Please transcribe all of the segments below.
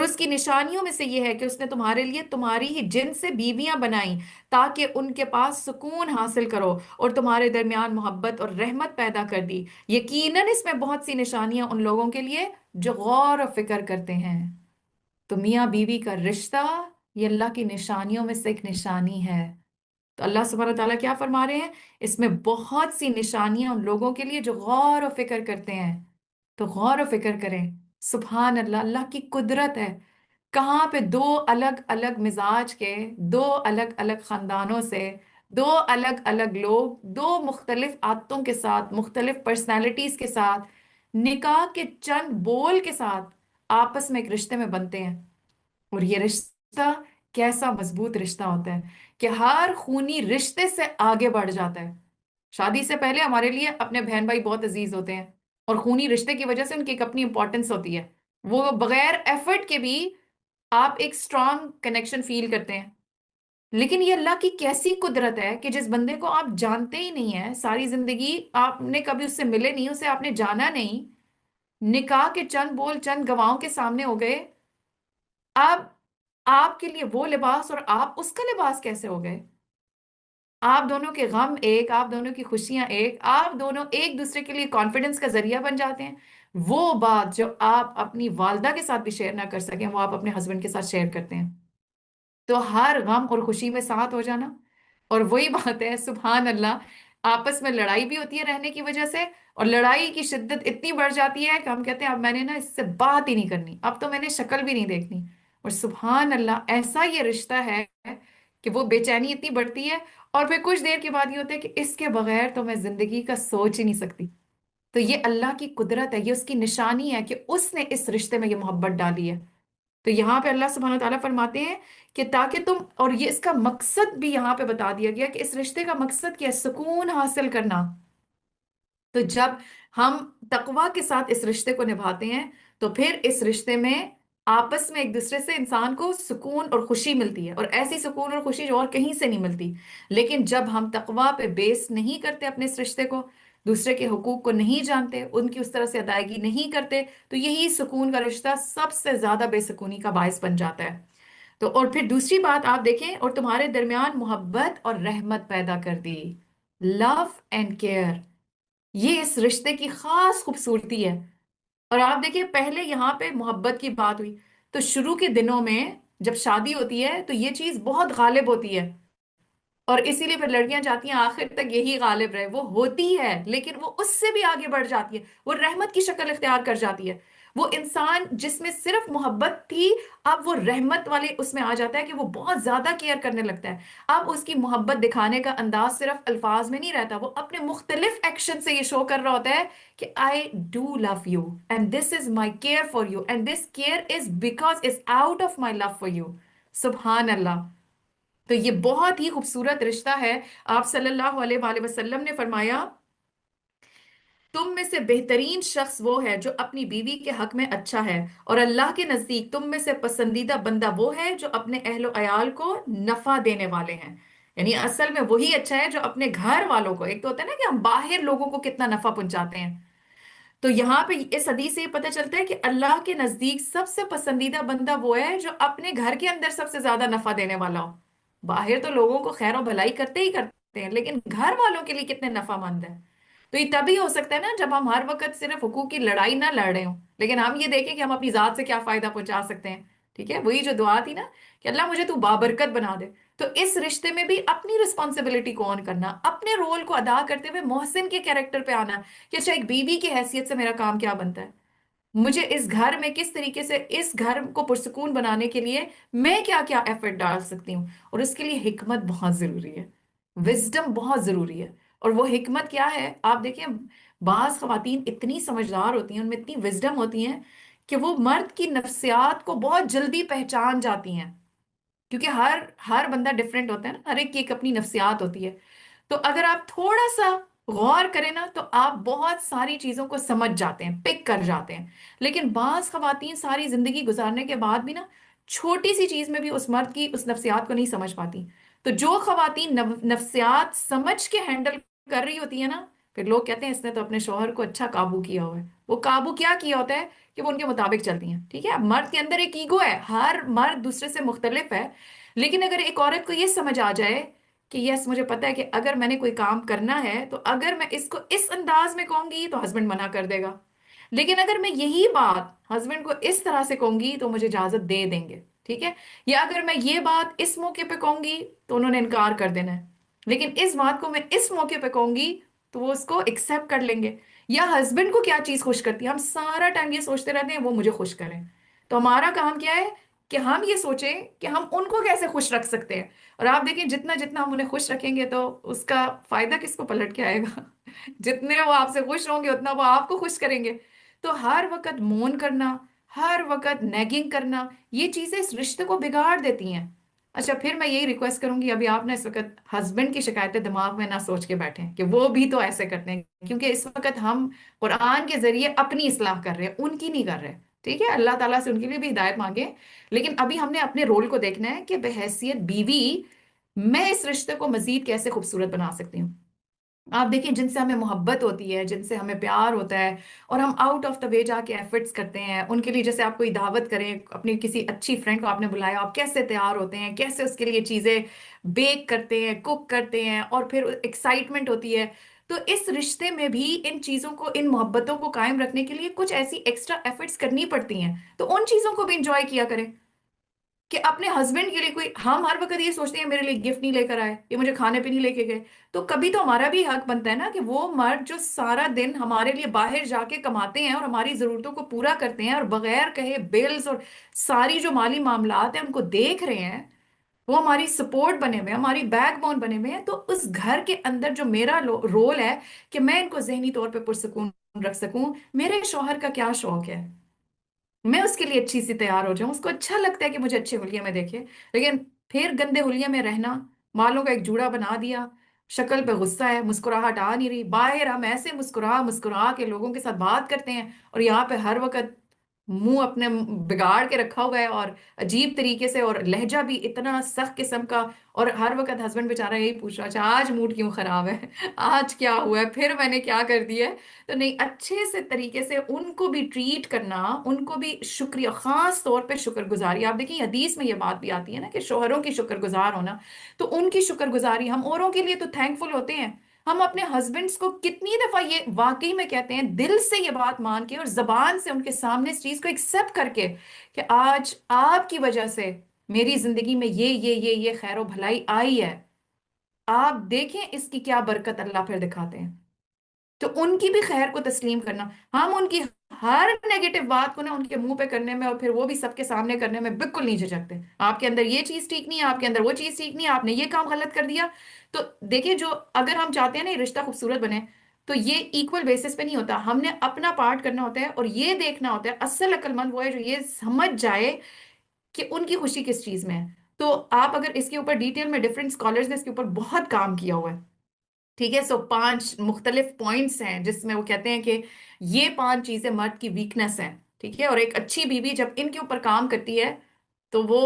اس کی نشانیوں میں سے یہ ہے کہ اس نے تمہارے لیے تمہاری ہی جن سے بیویاں بنائیں تاکہ ان کے پاس سکون حاصل کرو، اور تمہارے درمیان محبت اور رحمت پیدا کر دی۔ یقیناً اس میں بہت سی نشانیاں ان لوگوں کے لیے جو غور و فکر کرتے ہیں۔ تو میاں بیوی کا رشتہ یہ اللہ کی نشانیوں میں سے ایک نشانی ہے۔ تو اللہ سبحانہ وتعالیٰ کیا فرما رہے ہیں؟ اس میں بہت سی نشانیاں ان لوگوں کے لیے جو غور و فکر کرتے ہیں۔ تو غور و فکر کریں، سبحان اللہ، اللہ کی قدرت ہے۔ کہاں پہ دو الگ الگ مزاج کے، دو الگ الگ خاندانوں سے، دو الگ الگ لوگ، دو مختلف عادتوں کے ساتھ، مختلف پرسنالٹیز کے ساتھ، نکاح کے چند بول کے ساتھ آپس میں ایک رشتے میں بنتے ہیں۔ اور یہ رشتہ کیسا مضبوط رشتہ ہوتا ہے کہ ہر خونی رشتے سے آگے بڑھ جاتا ہے۔ شادی سے پہلے ہمارے لیے اپنے بہن بھائی بہت عزیز ہوتے ہیں، اور خونی رشتے کی وجہ سے ان کی ایک اپنی امپورٹنس ہوتی ہے۔ وہ بغیر ایفرٹ کے بھی آپ ایک اسٹرانگ کنیکشن فیل کرتے ہیں۔ لیکن یہ اللہ کی کیسی قدرت ہے کہ جس بندے کو آپ جانتے ہی نہیں ہیں، ساری زندگی آپ نے کبھی اس سے ملے نہیں، اسے آپ نے جانا نہیں، نکاح کے چند بول چند گواہوں کے سامنے ہو گئے، اب آپ کے لیے وہ لباس اور آپ اس کا لباس کیسے ہو گئے؟ آپ دونوں کے غم ایک، آپ دونوں کی خوشیاں ایک، آپ دونوں ایک دوسرے کے لیے کانفیڈنس کا ذریعہ بن جاتے ہیں۔ وہ بات جو آپ اپنی والدہ کے ساتھ بھی شیئر نہ کر سکیں، وہ آپ اپنے ہسبینڈ کے ساتھ شیئر کرتے ہیں۔ تو ہر غم اور خوشی میں ساتھ ہو جانا، اور وہی بات ہے سبحان اللہ، آپس میں لڑائی بھی ہوتی ہے رہنے کی وجہ سے، اور لڑائی کی شدت اتنی بڑھ جاتی ہے کہ ہم کہتے ہیں اب میں نے نا اس سے بات ہی نہیں کرنی، اب تو میں نے شکل بھی نہیں دیکھنی۔ اور سبحان اللہ ایسا یہ رشتہ ہے کہ وہ بے چینی اتنی بڑھتی ہے، اور پھر کچھ دیر کے بعد یہ ہوتا ہے کہ اس کے بغیر تو میں زندگی کا سوچ ہی نہیں سکتی۔ تو یہ اللہ کی قدرت ہے، یہ اس کی نشانی ہے کہ اس نے اس رشتے میں یہ محبت ڈالی ہے۔ تو یہاں پہ اللہ سبحانہ وتعالیٰ فرماتے ہیں کہ تاکہ تم، اور یہ اس کا مقصد بھی یہاں پہ بتا دیا گیا کہ اس رشتے کا مقصد کیا ہے؟ سکون حاصل کرنا۔ تو جب ہم تقوی کے ساتھ اس رشتے کو نبھاتے ہیں تو پھر اس رشتے میں آپس میں ایک دوسرے سے انسان کو سکون اور خوشی ملتی ہے، اور ایسی سکون اور خوشی جو اور کہیں سے نہیں ملتی۔ لیکن جب ہم تقوی پہ بیس نہیں کرتے اپنے اس رشتے کو، دوسرے کے حقوق کو نہیں جانتے، ان کی اس طرح سے ادائیگی نہیں کرتے، تو یہی سکون کا رشتہ سب سے زیادہ بے سکونی کا باعث بن جاتا ہے۔ تو اور پھر دوسری بات آپ دیکھیں، اور تمہارے درمیان محبت اور رحمت پیدا کر دی، لو اینڈ کیئر، یہ اس رشتے کی خاص خوبصورتی ہے۔ اور آپ دیکھیں پہلے یہاں پہ محبت کی بات ہوئی، تو شروع کے دنوں میں جب شادی ہوتی ہے تو یہ چیز بہت غالب ہوتی ہے، اور اسی لیے پھر لڑکیاں چاہتی ہیں آخر تک یہی غالب رہے۔ وہ ہوتی ہے لیکن وہ اس سے بھی آگے بڑھ جاتی ہے، وہ رحمت کی شکل اختیار کر جاتی ہے۔ وہ انسان جس میں صرف محبت تھی، اب وہ رحمت والے اس میں آ جاتا ہے کہ وہ بہت زیادہ کیئر کرنے لگتا ہے۔ اب اس کی محبت دکھانے کا انداز صرف الفاظ میں نہیں رہتا، وہ اپنے مختلف ایکشن سے یہ شو کر رہا ہوتا ہے کہ I do love you and this is my care for you and this care is because it's out of my love for you۔ سبحان اللہ۔ تو یہ بہت ہی خوبصورت رشتہ ہے۔ آپ صلی اللہ علیہ وآلہ وسلم نے فرمایا تم میں سے بہترین شخص وہ ہے جو اپنی بیوی کے حق میں اچھا ہے، اور اللہ کے نزدیک تم میں سے پسندیدہ بندہ وہ ہے جو اپنے اہل و عیال کو نفع دینے والے ہیں۔ یعنی اصل میں وہی اچھا ہے جو اپنے گھر والوں کو، ایک تو ہوتا ہے نا کہ ہم باہر لوگوں کو کتنا نفع پہنچاتے ہیں، تو یہاں پہ اس حدیث سے یہ پتہ چلتا ہے کہ اللہ کے نزدیک سب سے پسندیدہ بندہ وہ ہے جو اپنے گھر کے اندر سب سے زیادہ نفع دینے والا ہو۔ باہر تو لوگوں کو خیر و بھلائی کرتے ہی کرتے ہیں، لیکن گھر والوں کے لیے کتنے نفع مند ہے۔ تو یہ تبھی ہو سکتا ہے نا جب ہم ہر وقت صرف حقوق کی لڑائی نہ لڑ رہے ہوں، لیکن ہم یہ دیکھیں کہ ہم اپنی ذات سے کیا فائدہ پہنچا سکتے ہیں۔ ٹھیک ہے، وہی جو دعا تھی نا کہ اللہ مجھے تو بابرکت بنا دے، تو اس رشتے میں بھی اپنی رسپانسبلٹی کو آن کرنا، اپنے رول کو ادا کرتے ہوئے محسن کے کیریکٹر پہ آنا کہ اچھا ایک بیوی کی حیثیت سے میرا کام کیا بنتا ہے، مجھے اس گھر میں کس طریقے سے اس گھر کو پرسکون بنانے کے لیے میں کیا کیا ایفرٹ ڈال سکتی ہوں۔ اور اس کے لیے حکمت بہت ضروری ہے، وزڈم بہت ضروری ہے۔ اور وہ حکمت کیا ہے؟ آپ دیکھیں بعض خواتین اتنی سمجھدار ہوتی ہیں، ان میں اتنی وزڈم ہوتی ہیں کہ وہ مرد کی نفسیات کو بہت جلدی پہچان جاتی ہیں، کیونکہ ہر بندہ ڈفرینٹ ہوتا ہے نا، ہر ایک کی ایک اپنی نفسیات ہوتی ہے۔ تو اگر آپ تھوڑا سا غور کریں نا تو آپ بہت ساری چیزوں کو سمجھ جاتے ہیں، پک کر جاتے ہیں۔ لیکن بعض خواتین ساری زندگی گزارنے کے بعد بھی نا چھوٹی سی چیز میں بھی اس مرد کی اس نفسیات کو نہیں سمجھ پاتی۔ تو جو خواتین نفسیات سمجھ کے ہینڈل کر رہی ہوتی ہے نا، پھر لوگ کہتے ہیں اس نے تو اپنے شوہر کو اچھا قابو کیا ہوا ہے. وہ قابو کیا کیا ہوتا ہے کہ وہ ان کے مطابق چلتی ہیں. ٹھیک ہے، مرد کے اندر ایک ایگو ہے، ہر مرد دوسرے سے مختلف ہے. لیکن اگر ایک عورت کو یہ سمجھ آ جائے کہ یس مجھے پتا ہے کہ اگر میں نے کوئی کام کرنا ہے تو اگر میں اس کو اس انداز میں کہوں گی تو ہسبینڈ منع کر دے گا، لیکن اگر میں یہی بات ہسبینڈ کو اس طرح سے کہوں گی تو مجھے اجازت دے دیں گے. ٹھیک ہے، یا اگر میں یہ بات اس موقع پہ کہوں گی تو انہوں نے انکار کر دینا ہے، لیکن اس بات کو میں اس موقع پہ کہوں گی تو وہ اس کو ایکسپٹ کر لیں گے. یا ہسبینڈ کو کیا چیز خوش کرتی ہے، ہم سارا ٹائم یہ سوچتے رہتے ہیں وہ مجھے خوش کریں. تو ہمارا کام کیا ہے کہ ہم یہ سوچیں کہ ہم ان کو کیسے خوش رکھ سکتے ہیں. اور آپ دیکھیں جتنا جتنا ہم انہیں خوش رکھیں گے تو اس کا فائدہ کس کو پلٹ کے آئے گا؟ جتنے وہ آپ سے خوش ہوں گے اتنا وہ آپ کو خوش کریں گے. تو ہر وقت مون کرنا، ہر وقت نیگنگ کرنا، یہ چیزیں اس رشتے کو بگاڑ دیتی ہیں. اچھا، پھر میں یہی ریکویسٹ کروں گی، ابھی آپ نے اس وقت ہسبینڈ کی شکایتیں دماغ میں نہ سوچ کے بیٹھیں کہ وہ بھی تو ایسے کرتے ہیں، کیونکہ اس وقت ہم قرآن کے ذریعے اپنی اصلاح کر رہے ہیں، ان کی نہیں کر رہے. ٹھیک ہے، اللہ تعالیٰ سے ان کے لیے بھی ہدایت مانگے. لیکن ابھی ہم نے اپنے رول کو دیکھنا ہے کہ بحیثیت بیوی میں اس رشتے کو مزید کیسے خوبصورت بنا سکتی ہوں. آپ دیکھیں جن سے ہمیں محبت ہوتی ہے، جن سے ہمیں پیار ہوتا ہے، اور ہم آؤٹ آف دا وے جا کے ایفرٹس کرتے ہیں ان کے لیے، جیسے آپ کوئی دعوت کریں، اپنی کسی اچھی فرینڈ کو آپ نے بلایا، آپ کیسے تیار ہوتے ہیں، کیسے اس کے لیے چیزیں بیک کرتے ہیں، کوک کرتے ہیں، اور پھر ایکسائٹمنٹ ہوتی ہے. تو اس رشتے میں بھی ان چیزوں کو، ان محبتوں کو قائم رکھنے کے لیے کچھ ایسی ایکسٹرا ایفرٹس کرنی پڑتی ہیں. تو ان چیزوں کو بھی انجوائے کیا کریں کہ اپنے ہسبینڈ کے لیے کوئی، ہم ہر وقت یہ سوچتے ہیں میرے لیے گفٹ نہیں لے کر آئے، یہ مجھے کھانے پہ نہیں لے کے گئے. تو کبھی تو ہمارا بھی حق بنتا ہے نا کہ وہ مرد جو سارا دن ہمارے لیے باہر جا کے کماتے ہیں اور ہماری ضرورتوں کو پورا کرتے ہیں اور بغیر کہے بلز اور ساری جو مالی معاملات ہیں ان کو دیکھ رہے ہیں، وہ ہماری سپورٹ بنے ہوئے ہیں، ہماری بیک بون بنے ہوئے ہیں. تو اس گھر کے اندر جو میرا رول ہے کہ میں ان کو ذہنی طور پہ پرسکون رکھ سکوں. میرے شوہر کا کیا شوق ہے، میں اس کے لیے اچھی سی تیار ہو جاؤں، اس کو اچھا لگتا ہے کہ مجھے اچھے حلیے میں دیکھے. لیکن پھر گندے حلیے میں رہنا، بالوں کا ایک جوڑا بنا دیا، شکل پہ غصہ ہے، مسکراہٹ آ نہیں رہی، باہر ہم ایسے مسکرا مسکرا کے لوگوں کے ساتھ بات کرتے ہیں، اور یہاں پہ ہر وقت منہ اپنے بگاڑ کے رکھا ہوا ہے، اور عجیب طریقے سے، اور لہجہ بھی اتنا سخت قسم کا. اور ہر وقت ہسبینڈ بیچارہ یہی پوچھ رہا، اچھا آج موڈ کیوں خراب ہے، آج کیا ہوا ہے، پھر میں نے کیا کر دیا ہے. تو نہیں، اچھے سے طریقے سے ان کو بھی ٹریٹ کرنا، ان کو بھی شکریہ، خاص طور پہ شکر گزاری. آپ دیکھیں حدیث میں یہ بات بھی آتی ہے نا کہ شوہروں کی شکر گزار ہونا. تو ان کی شکر گزاری، ہم اوروں کے لیے تو تھینک فل ہوتے ہیں، ہم اپنے ہسبینڈس کو کتنی دفعہ یہ واقعی میں کہتے ہیں دل سے یہ بات مان کے اور زبان سے ان کے سامنے اس چیز کو ایکسپٹ کر کے کہ آج آپ کی وجہ سے میری زندگی میں یہ خیر و بھلائی آئی ہے، آپ دیکھیں اس کی کیا برکت اللہ پھر دکھاتے ہیں. تو ان کی بھی خیر کو تسلیم کرنا. ہم ان کی ہر نیگیٹو بات کو نا ان کے منہ پہ کرنے میں اور پھر وہ بھی سب کے سامنے کرنے میں بالکل نہیں جھجکتے. آپ کے اندر یہ چیز ٹھیک نہیں ہے، آپ کے اندر وہ چیز ٹھیک نہیں ہے، آپ نے یہ کام غلط کر دیا. تو دیکھیں، جو اگر ہم چاہتے ہیں نا یہ رشتہ خوبصورت بنے تو یہ ایکول بیسس پہ نہیں ہوتا. ہم نے اپنا پارٹ کرنا ہوتا ہے اور یہ دیکھنا ہوتا ہے، اصل عقل مند وہ ہے جو یہ سمجھ جائے کہ ان کی خوشی کس چیز میں ہے. تو آپ اگر اس کے اوپر ڈیٹیل میں، ڈفرینٹ اسکالرز نے اس کے اوپر بہت کام کیا ہوا ہے. ٹھیک ہے، سو 5 مختلف پوائنٹس ہیں جس میں وہ کہتے ہیں کہ یہ 5 چیزیں مرد کی ویکنس ہیں. ٹھیک ہے، اور ایک اچھی بیوی جب ان کے اوپر کام کرتی ہے تو وہ،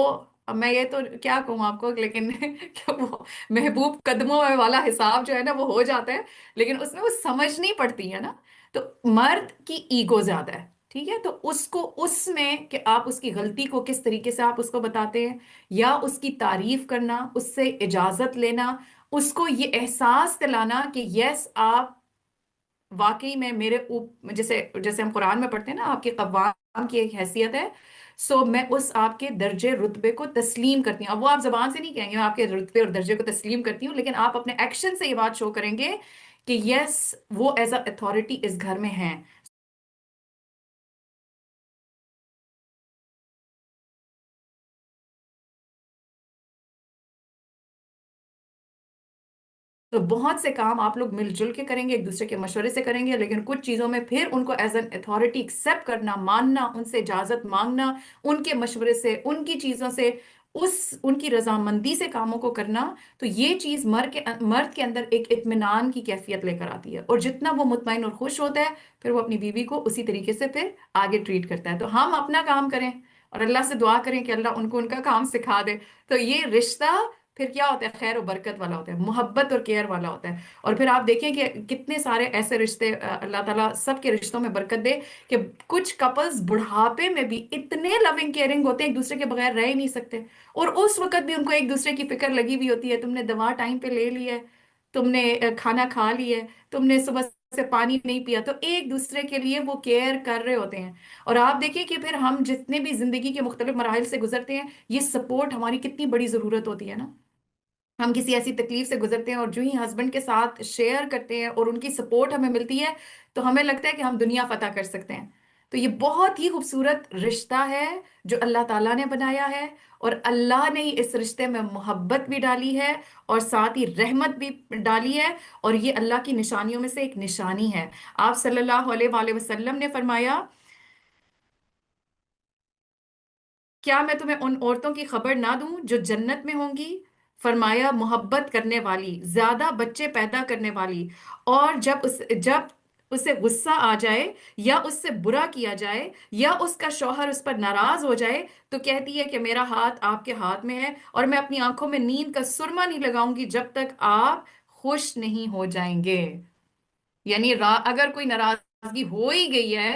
اب میں یہ تو کیا کہوں آپ کو، لیکن کہ وہ محبوب قدموں والا حساب جو ہے نا وہ ہو جاتا ہے، لیکن اس میں وہ سمجھنی پڑتی ہے نا. تو مرد کی ایگو زیادہ ہے. ٹھیک ہے، تو اس کو اس میں کہ آپ اس کی غلطی کو کس طریقے سے آپ اس کو بتاتے ہیں، یا اس کی تعریف کرنا، اس سے اجازت لینا، اس کو یہ احساس دلانا کہ یس آپ واقعی میں میرے جیسے جیسے ہم قرآن میں پڑھتے ہیں نا، آپ کے قوام کی ایک حیثیت ہے، سو میں اس آپ کے درجے رتبے کو تسلیم کرتی ہوں. اب وہ آپ زبان سے نہیں کہیں گے میں آپ کے رتبے اور درجے کو تسلیم کرتی ہوں، لیکن آپ اپنے ایکشن سے یہ بات شو کریں گے کہ یس وہ ایز اے اتھارٹی اس گھر میں ہیں. تو بہت سے کام آپ لوگ مل جل کے کریں گے، ایک دوسرے کے مشورے سے کریں گے، لیکن کچھ چیزوں میں پھر ان کو ایز این اتھارٹی ایکسپٹ کرنا، ماننا، ان سے اجازت مانگنا، ان کے مشورے سے، ان کی چیزوں سے، ان کی رضامندی سے کاموں کو کرنا. تو یہ چیز مرد کے اندر ایک اطمینان کی کیفیت لے کر آتی ہے، اور جتنا وہ مطمئن اور خوش ہوتا ہے پھر وہ اپنی بیوی کو اسی طریقے سے پھر آگے ٹریٹ کرتا ہے. تو ہم اپنا کام کریں اور اللہ سے دعا کریں کہ اللہ ان کو ان کا کام سکھا دے. تو یہ رشتہ پھر کیا ہوتا ہے؟ خیر و برکت والا ہوتا ہے، محبت اور کیئر والا ہوتا ہے۔ اور پھر آپ دیکھیں کہ کتنے سارے ایسے رشتے اللہ تعالیٰ سب کے رشتوں میں برکت دے کہ کچھ کپلز بڑھاپے میں بھی اتنے لونگ کیئرنگ ہوتے ہیں، ایک دوسرے کے بغیر رہ ہی نہیں سکتے، اور اس وقت بھی ان کو ایک دوسرے کی فکر لگی ہوئی ہوتی ہے، تم نے دوا ٹائم پہ لے لی ہے، تم نے کھانا کھا لی ہے، تم نے صبح سے پانی نہیں پیا، تو ایک دوسرے کے لیے وہ کیئر کر رہے ہوتے ہیں۔ اور آپ دیکھیں کہ پھر ہم جتنے بھی زندگی کے مختلف مراحل سے گزرتے ہیں، یہ سپورٹ ہماری کتنی بڑی ضرورت ہوتی ہے نا۔ ہم کسی ایسی تکلیف سے گزرتے ہیں اور جو ہی ہسبینڈ کے ساتھ شیئر کرتے ہیں اور ان کی سپورٹ ہمیں ملتی ہے، تو ہمیں لگتا ہے کہ ہم دنیا فتح کر سکتے ہیں۔ تو یہ بہت ہی خوبصورت رشتہ ہے جو اللہ تعالیٰ نے بنایا ہے، اور اللہ نے ہی اس رشتے میں محبت بھی ڈالی ہے اور ساتھ ہی رحمت بھی ڈالی ہے، اور یہ اللہ کی نشانیوں میں سے ایک نشانی ہے۔ آپ صلی اللہ علیہ وآلہ وسلم نے فرمایا، کیا میں تمہیں ان عورتوں کی خبر نہ دوں جو جنت میں ہوں گی؟ فرمایا، محبت کرنے والی، زیادہ بچے پیدا کرنے والی، اور جب اسے غصہ آ جائے یا اس سے برا کیا جائے یا اس کا شوہر اس پر ناراض ہو جائے تو کہتی ہے کہ میرا ہاتھ آپ کے ہاتھ میں ہے، اور میں اپنی آنکھوں میں نیند کا سرما نہیں لگاؤں گی جب تک آپ خوش نہیں ہو جائیں گے۔ یعنی اگر کوئی ناراضگی ہو ہی گئی ہے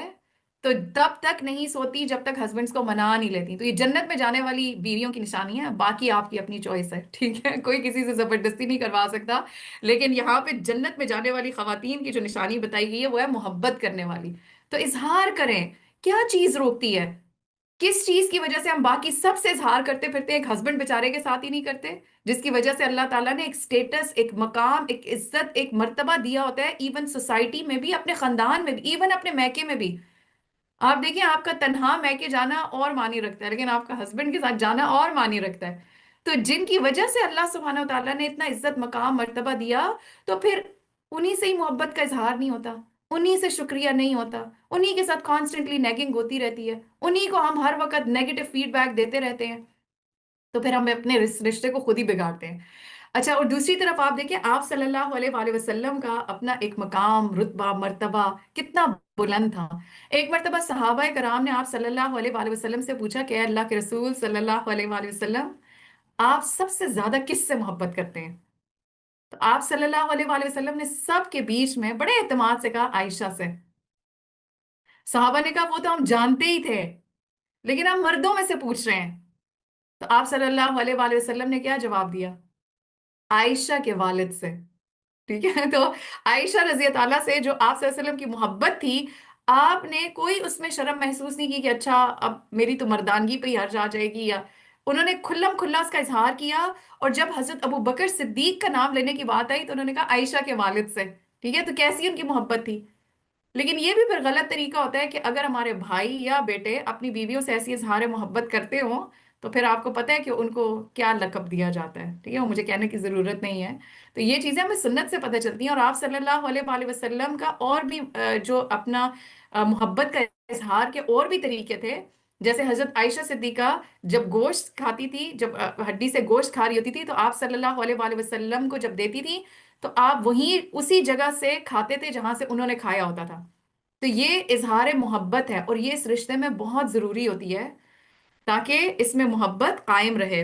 تو تب تک نہیں سوتی جب تک ہسبینڈز کو منا نہیں لیتی۔ تو یہ جنت میں جانے والی بیویوں کی نشانی ہے، باقی آپ کی اپنی چوائس ہے، ٹھیک ہے، کوئی کسی سے زبردستی نہیں کروا سکتا۔ لیکن یہاں پہ جنت میں جانے والی خواتین کی جو نشانی بتائی گئی ہے وہ ہے محبت کرنے والی۔ تو اظہار کریں، کیا چیز روکتی ہے؟ کس چیز کی وجہ سے ہم باقی سب سے اظہار کرتے پھرتے، ایک ہسبینڈ بیچارے کے ساتھ ہی نہیں کرتے؟ جس کی وجہ سے اللہ تعالیٰ نے ایک سٹیٹس، ایک مقام، ایک عزت، ایک مرتبہ دیا ہوتا ہے، ایون سوسائٹی میں بھی، اپنے خاندان میں بھی، ایون اپنے میکے میں بھی۔ آپ دیکھیں، آپ کا تنہا میکے جانا اور معنی رکھتا ہے، لیکن آپ کا ہسبینڈ کے ساتھ جانا اور معنی رکھتا ہے۔ تو جن کی وجہ سے اللہ سبحانہ و تعالیٰ نے اتنا عزت، مقام، مرتبہ دیا، تو پھر انہی سے ہی محبت کا اظہار نہیں ہوتا، انہی سے شکریہ نہیں ہوتا، انہی کے ساتھ کانسٹنٹلی نیگنگ ہوتی رہتی ہے، انہی کو ہم ہر وقت نیگیٹو فیڈ بیک دیتے رہتے ہیں، تو پھر ہم اپنے رشتے کو خود ہی بگاڑتے ہیں۔ اچھا، اور دوسری طرف آپ دیکھیں، آپ صلی اللہ علیہ وآلہ وسلم کا اپنا ایک مقام، رتبہ، مرتبہ کتنا بلند تھا۔ ایک مرتبہ صحابہ کرام نے آپ صلی اللہ علیہ وآلہ وسلم سے پوچھا کہ اے اللہ کے رسول صلی اللہ علیہ وآلہ وسلم، آپ سب سے زیادہ کس سے محبت کرتے ہیں؟ تو آپ صلی اللہ علیہ وآلہ وسلم نے سب کے بیچ میں بڑے اعتماد سے کہا، عائشہ سے۔ صحابہ نے کہا وہ تو ہم جانتے ہی تھے، لیکن ہم مردوں میں سے پوچھ رہے ہیں۔ تو آپ صلی اللہ علیہ وآلہ وسلم نے کیا جواب دیا؟ عائشہ کے والد سے۔ ٹھیک ہے، تو عائشہ رضی اللہ سے جو آپ صلی اللہ علیہ وسلم کی محبت تھی، آپ نے کوئی اس میں شرم محسوس نہیں کی کہ اچھا اب میری تو مردانگی پہ ہی حرج آ جائے گی، یا انہوں نے کھلم کھلا اس کا اظہار کیا۔ اور جب حضرت ابو بکر صدیق کا نام لینے کی بات آئی تو انہوں نے کہا عائشہ کے والد سے۔ ٹھیک ہے، تو کیسی ان کی محبت تھی۔ لیکن یہ بھی پھر غلط طریقہ ہوتا ہے کہ اگر ہمارے بھائی یا بیٹے اپنی بیویوں سے ایسی اظہار محبت کرتے ہوں تو پھر آپ کو پتہ ہے کہ ان کو کیا لقب دیا جاتا ہے، ٹھیک ہے، وہ مجھے کہنے کی ضرورت نہیں ہے۔ تو یہ چیزیں ہمیں سنت سے پتہ چلتی ہیں، اور آپ صلی اللہ علیہ وآلہ وسلم کا اور بھی جو اپنا محبت کا اظہار کے اور بھی طریقے تھے۔ جیسے حضرت عائشہ صدیقہ جب گوشت کھاتی تھی، جب ہڈی سے گوشت کھا رہی ہوتی تھی، تو آپ صلی اللہ علیہ وآلہ وسلم کو جب دیتی تھی تو آپ وہیں اسی جگہ سے کھاتے تھے جہاں سے انہوں نے کھایا ہوتا تھا۔ تو یہ اظہار محبت ہے، اور یہ اس رشتے میں بہت ضروری ہوتی ہے تاکہ اس میں محبت قائم رہے۔